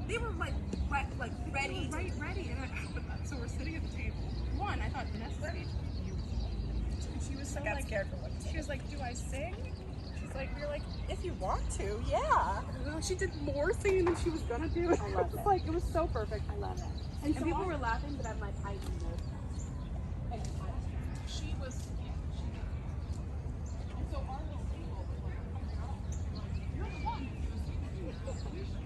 They were like ready. Ready. And so we're sitting at the table. One, I thought Vanessa's speech was beautiful. And she was so I got scared for what. she was like, do I sing? She's like, we were like, If you want to, yeah. she did more singing than she was gonna do. I love it. Like, it was so perfect. I love it. And And so people were laughing, but I'm like, I know that. she was, and so our little table was like, coming up, like, you're the one who was singing the solution.